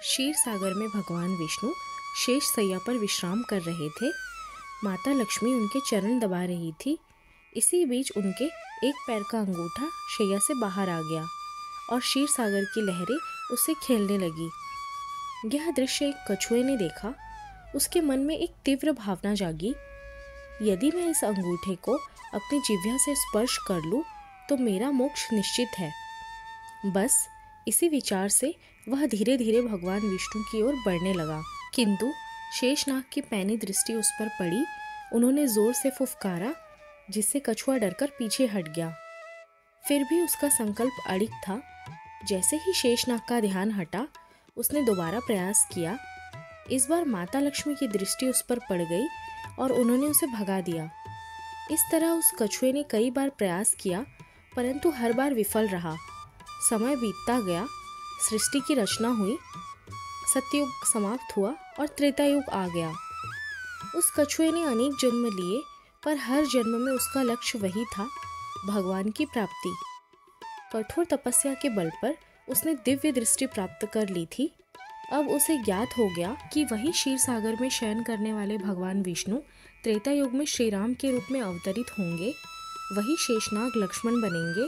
क्षीर सागर में भगवान विष्णु शेष सैया पर विश्राम कर रहे थे। माता लक्ष्मी उनके चरण दबा रही थी। इसी बीच उनके एक पैर का अंगूठा शैया से बाहर आ गया और क्षीर सागर की लहरें उससे खेलने लगी। यह दृश्य एक कछुए ने देखा। उसके मन में एक तीव्र भावना जागी, यदि मैं इस अंगूठे को अपनी जिह्वा से स्पर्श कर लूं तो मेरा मोक्ष निश्चित है। बस इसी विचार से वह धीरे धीरे भगवान विष्णु की ओर बढ़ने लगा, किंतु शेषनाग की पैनी दृष्टि उस पर पड़ी। उन्होंने जोर से फुफकारा, जिससे कछुआ डरकर पीछे हट गया। फिर भी उसका संकल्प अड़िग था। जैसे ही शेषनाग का ध्यान हटा, उसने दोबारा प्रयास किया। इस बार माता लक्ष्मी की दृष्टि उस पर पड़ गई और उन्होंने उसे भगा दिया। इस तरह उस कछुए ने कई बार प्रयास किया, परंतु हर बार विफल रहा। समय बीतता गया, सृष्टि की रचना हुई, सतयुग समाप्त हुआ और त्रेता युग आ गया। उस कछुए ने अनेक जन्म लिए, पर हर जन्म में उसका लक्ष्य वही था, भगवान की प्राप्ति। कठोर तपस्या के बल पर उसने दिव्य दृष्टि प्राप्त कर ली थी। अब उसे ज्ञात हो गया कि वही क्षीर सागर में शयन करने वाले भगवान विष्णु त्रेता युग में श्री राम के रूप में अवतरित होंगे, वही शेषनाग लक्ष्मण बनेंगे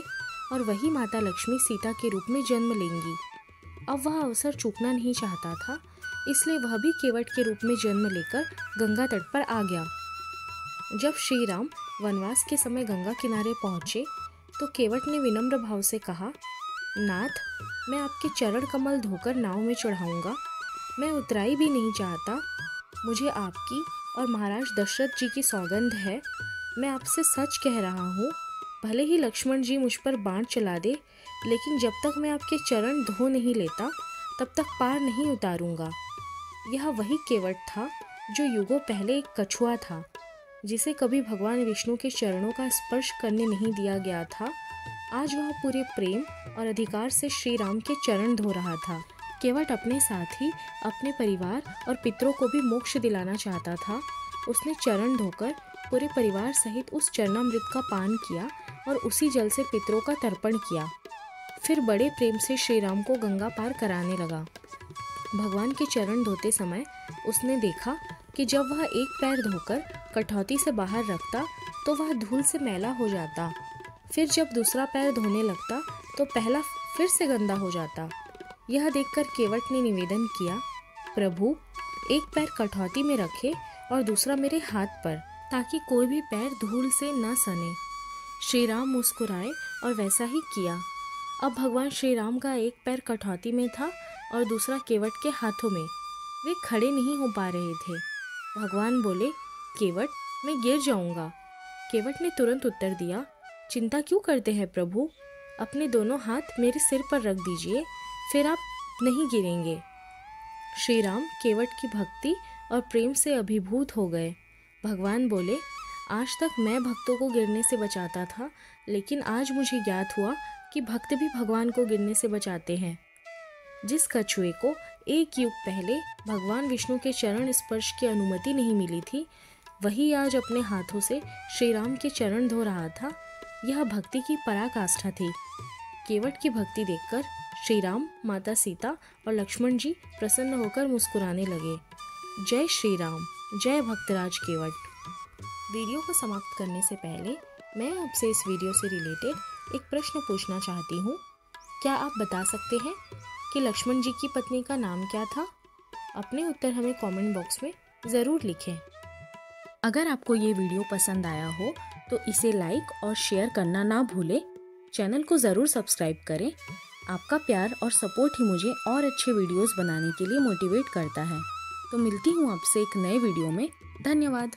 और वही माता लक्ष्मी सीता के रूप में जन्म लेंगी। अब वह अवसर चूकना नहीं चाहता था, इसलिए वह भी केवट के रूप में जन्म लेकर गंगा तट पर आ गया। जब श्री राम वनवास के समय गंगा किनारे पहुँचे तो केवट ने विनम्र भाव से कहा, नाथ, मैं आपके चरण कमल धोकर नाव में चढ़ाऊंगा। मैं उतराई भी नहीं चाहता। मुझे आपकी और महाराज दशरथ जी की सौगंध है। मैं आपसे सच कह रहा हूँ, भले ही लक्ष्मण जी मुझ पर बाण चला दे, लेकिन जब तक मैं आपके चरण धो नहीं लेता तब तक पार नहीं उतारूंगा। यह वही केवट था जो युगों पहले एक कछुआ था, जिसे कभी भगवान विष्णु के चरणों का स्पर्श करने नहीं दिया गया था। आज वह पूरे प्रेम और अधिकार से श्री राम के चरण धो रहा था। केवट अपने साथ ही अपने परिवार और पितरों को भी मोक्ष दिलाना चाहता था। उसने चरण धोकर पूरे परिवार सहित उस चरणामृत का पान किया और उसी जल से पितरों का तर्पण किया। फिर बड़े प्रेम से श्री राम को गंगा पार कराने लगा। भगवान के चरण धोते समय उसने देखा कि जब वह एक पैर धोकर कठौती से बाहर रखता तो वह धूल से मैला हो जाता। फिर जब दूसरा पैर धोने लगता तो पहला फिर से गंदा हो जाता। यह देखकर केवट ने निवेदन किया, प्रभु, एक पैर कठौती में रखे और दूसरा मेरे हाथ पर, ताकि कोई भी पैर धूल से न सने। श्री राम मुस्कुराए और वैसा ही किया। अब भगवान श्री राम का एक पैर कठौती में था और दूसरा केवट के हाथों में। वे खड़े नहीं हो पा रहे थे। भगवान बोले, केवट, मैं गिर जाऊंगा। केवट ने तुरंत उत्तर दिया, चिंता क्यों करते हैं प्रभु, अपने दोनों हाथ मेरे सिर पर रख दीजिए, फिर आप नहीं गिरेंगे। श्री राम केवट की भक्ति और प्रेम से अभिभूत हो गए। भगवान बोले, आज तक मैं भक्तों को गिरने से बचाता था, लेकिन आज मुझे ज्ञात हुआ कि भक्त भी भगवान को गिरने से बचाते हैं। जिस कछुए को एक युग पहले भगवान विष्णु के चरण स्पर्श की अनुमति नहीं मिली थी, वही आज अपने हाथों से श्री राम के चरण धो रहा था। यह भक्ति की पराकाष्ठा थी। केवट की भक्ति देखकर श्री राम, माता सीता और लक्ष्मण जी प्रसन्न होकर मुस्कुराने लगे। जय श्री राम, जय भक्तराज केवट। वीडियो को समाप्त करने से पहले मैं आपसे इस वीडियो से रिलेटेड एक प्रश्न पूछना चाहती हूँ। क्या आप बता सकते हैं कि लक्ष्मण जी की पत्नी का नाम क्या था? अपने उत्तर हमें कमेंट बॉक्स में ज़रूर लिखें। अगर आपको ये वीडियो पसंद आया हो तो इसे लाइक और शेयर करना ना भूलें। चैनल को ज़रूर सब्सक्राइब करें। आपका प्यार और सपोर्ट ही मुझे और अच्छे वीडियोस बनाने के लिए मोटिवेट करता है। तो मिलती हूँ आपसे एक नए वीडियो में। धन्यवाद।